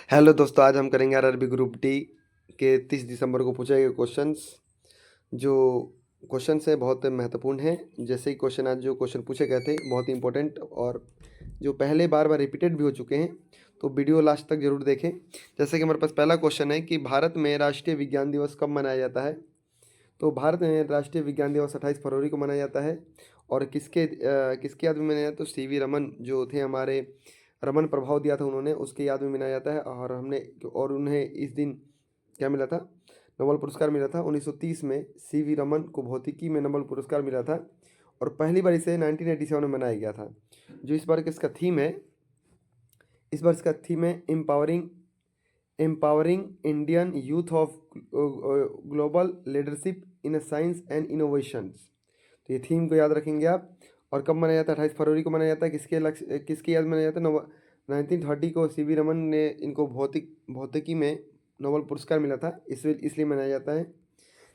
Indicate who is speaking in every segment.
Speaker 1: Hello दोस्तों, आज हम करेंगे आरआरबी ग्रुप डी के 30 दिसंबर को पूछे गए क्वेश्चंस। जो क्वेश्चंस है बहुत महत्वपूर्ण हैं। जैसे ही क्वेश्चन आज जो क्वेश्चन पूछे गए थे बहुत ही इंपॉर्टेंट और जो पहले बार बार रिपीटेड भी हो चुके हैं, तो वीडियो लास्ट तक जरूर देखें। जैसे कि हमारे पास पहला क्वेश्चन है कि भारत में राष्ट्रीय विज्ञान दिवस कब मनाया जाता है। तो भारत में राष्ट्रीय विज्ञान दिवस 28 फरवरी को मनाया जाता है। और किसके याद में मनाया जाता है? तो सीवी रमन जो थे हमारे, रमन प्रभाव दिया था उन्होंने, उसके याद में मनाया जाता है। और उन्हें इस दिन क्या मिला था? नोबेल पुरस्कार मिला था 1930 में। सीवी रमन को भौतिकी में नोबेल पुरस्कार मिला था और पहली बार इसे 1987 में मनाया गया था। जो इस बार इसका थीम है, इस बार इसका थीम है empowering Indian youth of global leadership in science and innovations. तो ये थीम को याद रखेंगे आप। और कब मनाया जाता है? 28 फरवरी को मनाया जाता है। किसके याद मनाया जाता है? 1930 को सीवी रमन ने इनको भौतिकी में नोबेल पुरस्कार मिला था, इसलिए मनाया जाता है।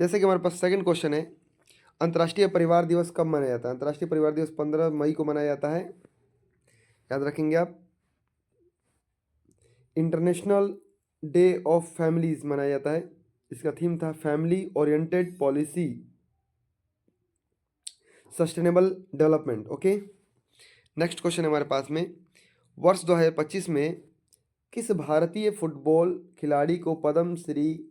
Speaker 1: जैसे कि हमारे पास सेकंड क्वेश्चन है, अंतर्राष्ट्रीय परिवार दिवस कब मनाया जाता है? अंतर्राष्ट्रीय परिवार दिवस 15 मई को मनाया जाता है। याद रखेंगे आप। इंटरनेशनल डे ऑफ फैमिलीज मनाया जाता है। इसका थीम था family oriented policy sustainable development. Okay, next question है हमारे पास में, वर्ष 2025 में किस भारतीय फुटबॉल खिलाड़ी को पद्म श्री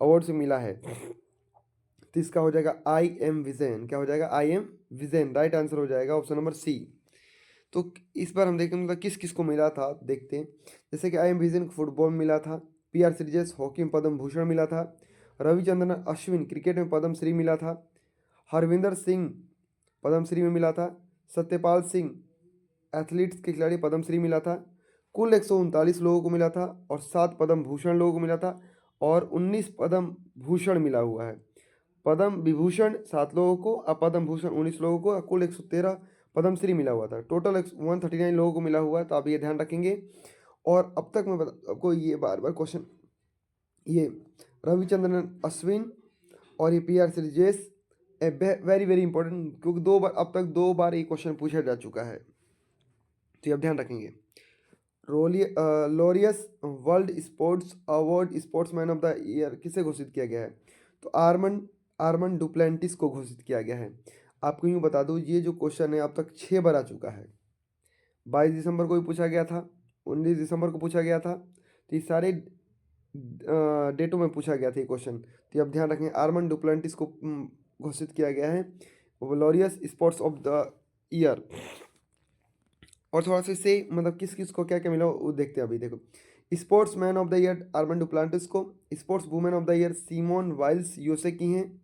Speaker 1: अवार्ड से मिला है? तो इसका हो जाएगा आई एम विजयन। क्या हो जाएगा? I am Vijayan right answer हो जाएगा, ऑप्शन नंबर सी। तो इस बार हम देखते हैं मतलब किस किस को मिला था, देखते हैं। जैसे कि आई एम विजयन को फुटबॉल में मिला था, पीआर श्रीजेश हॉकी में पद्म भूषण मिला था, रविचंद्रन अश्विन क्रिकेट में पद्म श्री मिला था, हरविंदर सिंह पद्मश्री में मिला था, सत्यपाल सिंह एथलीट्स के खिलाड़ी पद्मश्री मिला था। कुल 139 लोगों को मिला था और 7 पद्म भूषण लोगों को मिला था और 19 पद्म भूषण मिला हुआ है। पद्म विभूषण 7 लोगों को और पद्म भूषण 19 लोगों को, कुल 113 पद्मश्री मिला हुआ था। टोटल 139 लोगों को मिला हुआ है, तो आप ये ध्यान रखेंगे। और अब तक मैं आपको ये बार बार क्वेश्चन, ये रविचंद्रन अश्विन और ये PR Sreejesh very very important, क्योंकि अब तक 2 बार ये क्वेश्चन पूछा जा चुका है, तो ये आप ध्यान रखेंगे। Laureus world sports award sportsman of the year किसे घोषित किया गया है? तो आर्मन आर्मन डुप्लेंटिस को घोषित किया गया है। आपको यूँ बता दूँ, ये जो क्वेश्चन है अब तक 6 बार आ चुका है। 22 दिसंबर को भी पूछा गया था, 19 दिसंबर को पूछा गया था, तो ये सारे डेटों में पूछा गया था ये क्वेश्चन। तो ये आप ध्यान रखें, आर्मन डुप्लेंटिस को घोषित किया गया है Laureus sports of the year. और थोड़ा सा इससे मतलब किस किस को क्या क्या मिला वो देखते हैं अभी। देखो, sports man of the year Armand Duplantis को, sports women of the year Simone Biles USA की हैं,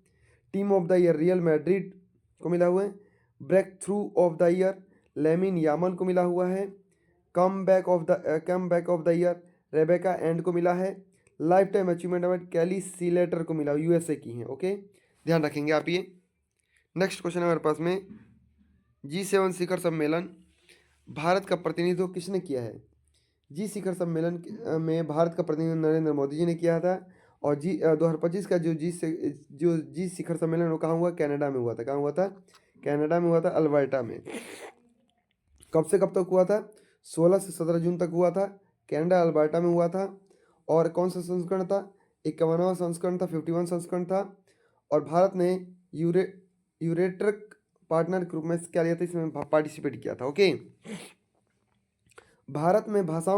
Speaker 1: team of the year Real Madrid को मिला हुआ है, breakthrough of the year Lamine Yamal को मिला हुआ है, come back of the year Rebecca Andrade को मिला है, lifetime achievement award Kelly Slater को मिला, यूएसए की हैं। ओके, ध्यान रखेंगे आप ये। नेक्स्ट क्वेश्चन है हमारे पास में, G7 शिखर सम्मेलन भारत का प्रतिनिधित्व किसने किया है? जी शिखर सम्मेलन में भारत का प्रतिनिधित्व नरेंद्र मोदी जी ने किया था। और 2025 का जो जी शिखर सम्मेलन वो कहाँ हुआ? कनाडा में हुआ था। कहाँ हुआ था? कनाडा में हुआ था, अल्बर्टा में। कब से कब तक हुआ था? 16 से 17 जून तक हुआ था, कनाडा अल्बर्टा में हुआ था। और कौन सा संस्करण था? 51वां संस्करण था, 51 संस्करण था। और भारत ने यूरे यूरेट्रक पार्टनर ग्रुप में क्या लिया था, इसमें पार्टिसिपेट किया था। ओके, भारत में भाषा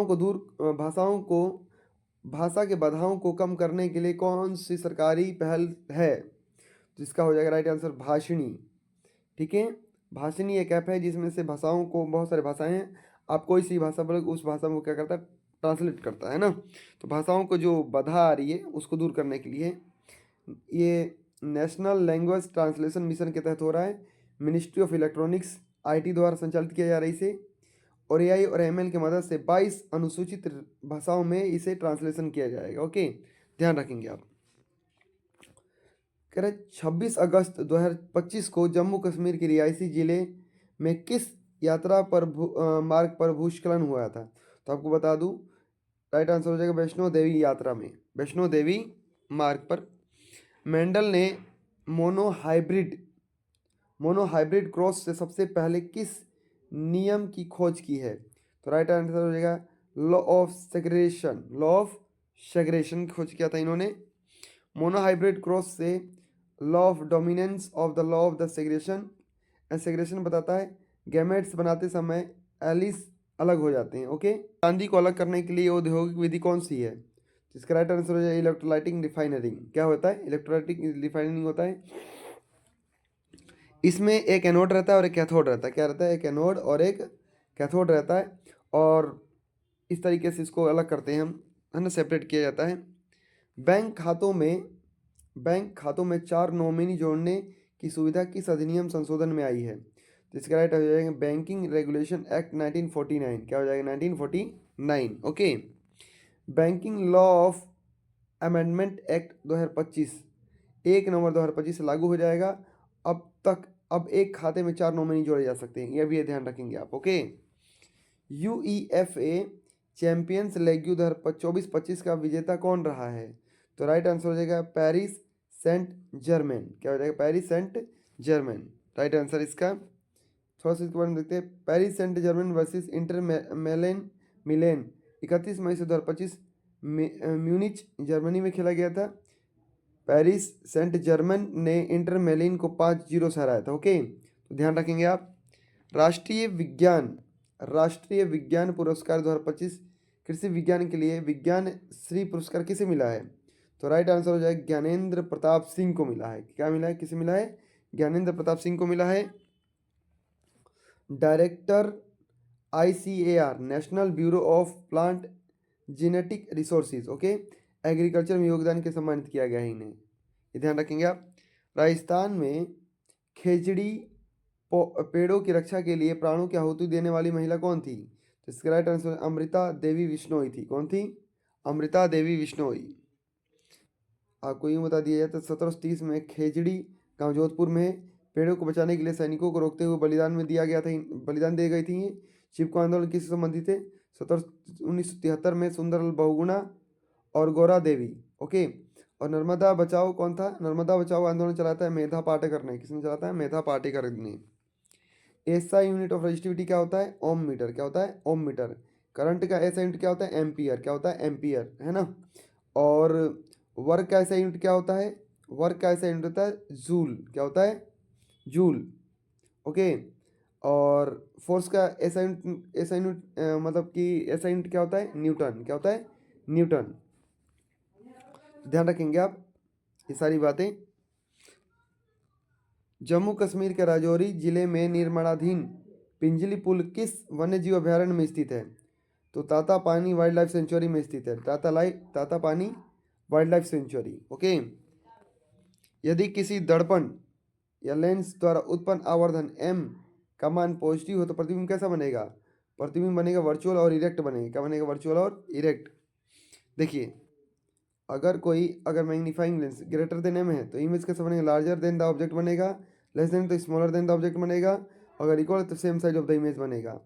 Speaker 1: के बाधाओं को कम करने के लिए कौन सी सरकारी पहल है? तो इसका हो जाएगा राइट आंसर भाषिणी। ठीक है, भाषिणी एक ऐप है जिसमें से भाषाओं को, बहुत सारी भाषाएं हैं, आप कोई सी भाषा बोले उस भाषा में वो क्या करता है, ट्रांसलेट करता है ना। तो भाषाओं को जो बाधा आ रही है उसको दूर करने के लिए ये नेशनल लैंग्वेज ट्रांसलेशन मिशन के तहत हो रहा है। मिनिस्ट्री ऑफ इलेक्ट्रॉनिक्स आईटी द्वारा संचालित किया जा रहा है इसे। और एआई और एमएल की मदद से 22 अनुसूचित भाषाओं में इसे ट्रांसलेशन किया जाएगा। ओके, ध्यान रखेंगे आप। कह रहे 26 अगस्त 2025 को जम्मू कश्मीर के रियासी जिले में किस यात्रा पर मार्ग पर भूस्खलन हुआ था? तो आपको बता दूं, राइट आंसर हो जाएगा वैष्णो देवी यात्रा में, वैष्णो देवी मार्ग पर। मेंडल ने मोनोहाइब्रिड मोनोहाइब्रिड क्रॉस से सबसे पहले किस नियम की खोज की है? तो राइट आंसर हो जाएगा law of segregation, law of segregation खोज किया था इन्होंने। मोनोहाइब्रिड क्रॉस से law of dominance of the law of the segregation. Segregation बताता है गैमेट्स बनाते समय एलिस अलग हो जाते हैं। ओके, चांदी को अलग करने के लिए औद्योगिक विधि कौन सी है? तो इसका राइट आंसर हो जाए इलेक्ट्रोलाइटिंग रिफाइनरिंग। क्या होता है? इलेक्ट्रोलाइटिंग रिफाइनरिंग होता है। इसमें एक एनोड रहता है और एक कैथोड रहता है। क्या रहता है? एक एनोड और एक कैथोड रहता है, और इस तरीके से इसको अलग करते हैं हम, है ना, सेपरेट किया जाता है। बैंक खातों में चार नॉमिनी जोड़ने की सुविधा किस अधिनियम संशोधन में आई है? तो इसका राइट हो जाएगा बैंकिंग रेगुलेशन एक्ट 1949। क्या हो जाएगा? 1949। Okay, banking law of amendment act 2025 1 नवंबर 2025 से लागू हो जाएगा। अब एक खाते में चार नॉमिनी जोड़े जा सकते हैं, यह भी ध्यान रखेंगे आप। ओके, UEFA चैंपियंस लीग 2024-25 का विजेता कौन रहा है? तो राइट आंसर हो जाएगा पेरिस सेंट जर्मेन। क्या हो जाएगा? Paris Saint Germain right answer इसका। थोड़ा सा इसके बारे में देखते हैं। Paris Saint Germain versus Inter Milan 31 मई से 2025 म्यूनिच जर्मनी में खेला गया था। पेरिस सेंट जर्मन ने इंटर मेलिन को 5-0 से हराया था। ओके, तो ध्यान रखेंगे आप। राष्ट्रीय विज्ञान पुरस्कार 2025 कृषि विज्ञान के लिए विज्ञान श्री पुरस्कार किसे मिला है? तो राइट आंसर हो जाएगा ज्ञानेंद्र प्रताप सिंह को मिला है। क्या मिला है? किसे मिला है? ज्ञानेंद्र प्रताप सिंह को मिला है। Director ICAR national bureau of plant genetic resources, okay, agriculture में योगदान के सम्मानित किया गया है इन्हें, ये ध्यान रखेंगे आप। राजस्थान में खेजड़ी पेड़ों की रक्षा के लिए प्राणों की आहुति देने वाली महिला कौन थी? तो इसका राइट आंसर अमृता देवी बिश्नोई थी। कौन थी? अमृता देवी बिश्नोई। आपको यूँ बता दिया जाए तो 1730 में खेजड़ी गांव जोधपुर में पेड़ों को बचाने के लिए सैनिकों को रोकते हुए बलिदान दिए गई थी ये। चिपको आंदोलन किससे संबंधित है? 1973 में सुंदरलाल बहुगुणा और गौरा देवी। ओके, और नर्मदा बचाओ कौन था? नर्मदा बचाओ आंदोलन चलाता है मेधा पाटेकर ने। किसने चलाता है? मेधा पाटेकर ने। एसआई यूनिट ऑफ रजिस्टिविटी क्या होता है? ओम मीटर। क्या होता है? ओम मीटर। करंट का ऐसा यूनिट क्या होता है? एम्पियर। क्या होता है? एम्पियर, है ना। और वर्क का ऐसा यूनिट क्या होता है? वर्क का ऐसा यूनिट होता है जूल। क्या होता है? जूल। ओके, और फोर्स का ऐसा यूनिट मतलब कि ऐसा यूनिट क्या होता है? न्यूटन। क्या होता है? न्यूटन। ध्यान रखेंगे आप ये सारी बातें। जम्मू कश्मीर के राजौरी जिले में निर्माणाधीन पिंजली पुल किस वन्यजीव अभयारण्य में स्थित है? तो ताता पानी वाइल्ड लाइफ सेंचुरी में स्थित है। ताता पानी वाइल्ड लाइफ सेंचुरी। ओके, यदि किसी दर्पण या लेंस द्वारा उत्पन्न आवर्धन m का मान पॉजिटिव हो तो प्रतिबिंब कैसा बनेगा? प्रतिबिंब बनेगा वर्चुअल और इरेक्ट बनेगा। क्या बनेगा? वर्चुअल और इरेक्ट। देखिए, अगर magnifying lens greater than m है तो इमेज कैसा बनेगा? लार्जर देन द ऑब्जेक्ट बनेगा। लेस देन तो स्मॉलर देन द ऑब्जेक्ट बनेगा। अगर इक्वल है तो same size of the image बनेगा।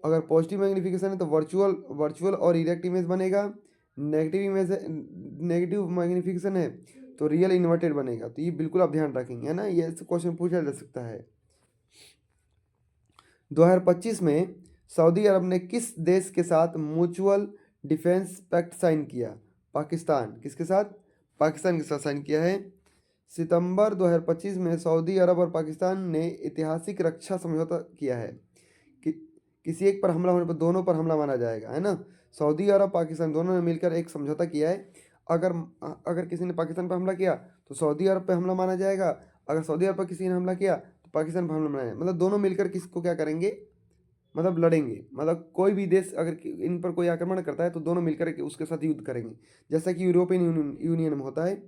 Speaker 1: अगर पॉजिटिव मैग्नीफिकेशन है तो वर्चुअल और इरेक्ट इमेज बनेगा। नेगेटिव मैग्नीफिकेशन है तो रियल इन्वर्टेड बनेगा। तो ये बिल्कुल आप ध्यान रखेंगे, है ना, ये क्वेश्चन पूछा जा सकता है। 2025 में सऊदी अरब ने किस देश के साथ म्यूचुअल डिफेंस पैक्ट साइन किया? पाकिस्तान। किसके साथ? पाकिस्तान के साथ साइन किया है। सितंबर 2025 में सऊदी अरब और पाकिस्तान ने ऐतिहासिक रक्षा समझौता किया है कि किसी एक पर हमला होने पर दोनों पर हमला माना जाएगा, है ना। सऊदी अरब पाकिस्तान दोनों ने मिलकर एक समझौता किया है। अगर अगर किसी ने पाकिस्तान पर हमला किया तो सऊदी अरब पर हमला माना जाएगा। अगर सऊदी अरब पर किसी ने हमला किया तो पाकिस्तान पर हमला माना जाएगा। मतलब दोनों मिलकर किसको क्या करेंगे? मतलब लड़ेंगे। मतलब कोई भी देश अगर इन पर कोई आक्रमण करता है तो दोनों मिलकर के उसके साथ युद्ध करेंगे, जैसा कि यूरोपियन यूनियन में होता है।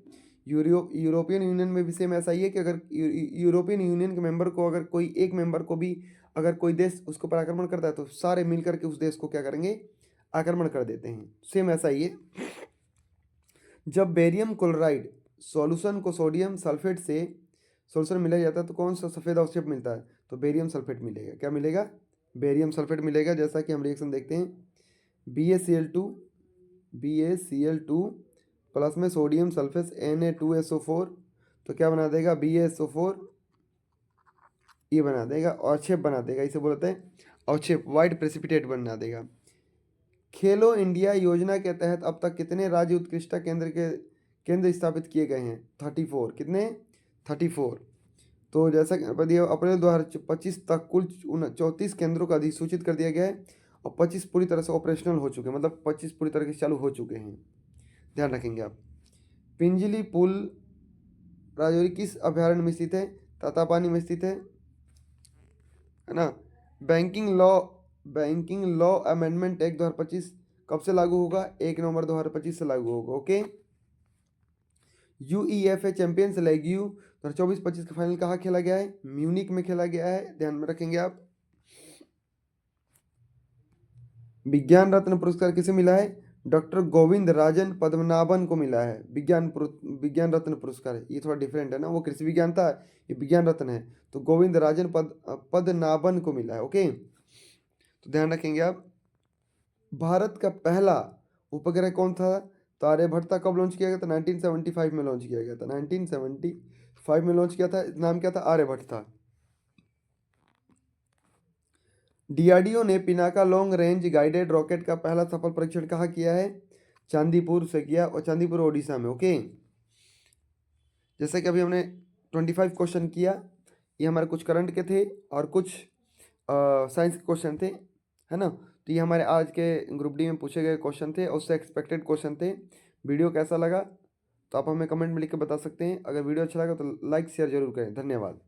Speaker 1: यूरोपियन यूनियन में भी सेम ऐसा ही है कि अगर यूरोपियन यूनियन के मेंबर को अगर कोई एक मेंबर को भी अगर कोई देश उसके ऊपर आक्रमण करता है तो सारे मिलकर के उस देश को क्या करेंगे? आक्रमण कर देते हैं। सेम ऐसा ही है। जब बेरियम क्लोराइड सॉल्यूशन को सोडियम सल्फेट से सोल्यूशन मिलाया जाता है तो कौन सा सफ़ेद अवक्षेप मिलता है? तो बेरियम सल्फेट मिलेगा। क्या मिलेगा? बेरियम सल्फेट मिलेगा। जैसा कि हम रिएक्शन देखते हैं, BaCl2 प्लस में सोडियम सल्फेट Na2SO4 तो क्या बना देगा? BaSO4 ये बना देगा, अवक्षेप बना देगा। इसे बोलते हैं अवक्षेप, वाइट प्रेसिपिटेट बना देगा। खेलो इंडिया योजना के तहत अब तक कितने राज्य उत्कृष्टता केंद्र स्थापित किए गए हैं? 34। कितने? 34। तो जैसा कि बता दिया, अप्रैल 2025 तक कुल 34 केंद्रों का अधिसूचित कर दिया गया है और 25 पूरी तरह से ऑपरेशनल हो चुके हैं, मतलब 25 पूरी तरह से चालू हो चुके हैं। ध्यान रखेंगे आप। पिंजली पुल राजौरी किस अभयारण्य में स्थित है? तातापानी में स्थित है ना। बैंकिंग लॉ अमेंडमेंट एक्ट 2025 कब से लागू होगा? 1 नवंबर 2025 से लागू होगा। ओके। यूईएफए चैंपियंस लीग 2024-25 का फाइनल कहाँ खेला गया है? म्यूनिक में खेला गया है, ध्यान में रखेंगे आप। विज्ञान रत्न पुरस्कार किसे मिला है? डॉक्टर गोविंद राजन पद्मनाभन को मिला है विज्ञान रत्न पुरस्कार। ये थोड़ा डिफरेंट है ना, वो कृषि विज्ञान था, ये विज्ञान रत्न है। तो गोविंद राजन पद्मनाभन को मिला है। ओके, तो ध्यान रखेंगे आप। भारत का पहला उपग्रह कौन था? तो आर्यभट्ट था। कब लॉन्च किया गया था? 1975 में लॉन्च किया गया था। 1975 में लॉन्च किया था। नाम क्या था? आर्यभट्ट था। डीआरडीओ ने Pinaka long range guided rocket का पहला सफल परीक्षण कहाँ किया है? चांदीपुर से किया, और चांदीपुर ओडिशा में। ओके, जैसे कि अभी हमने 25 क्वेश्चन किया, ये हमारे कुछ करंट के थे और कुछ साइंस के क्वेश्चन थे, है ना। तो ये हमारे आज के ग्रुप डी में पूछे गए क्वेश्चन थे और उससे एक्सपेक्टेड क्वेश्चन थे। वीडियो कैसा लगा तो आप हमें कमेंट में लिख के बता सकते हैं। अगर वीडियो अच्छा लगा तो लाइक शेयर जरूर करें। धन्यवाद।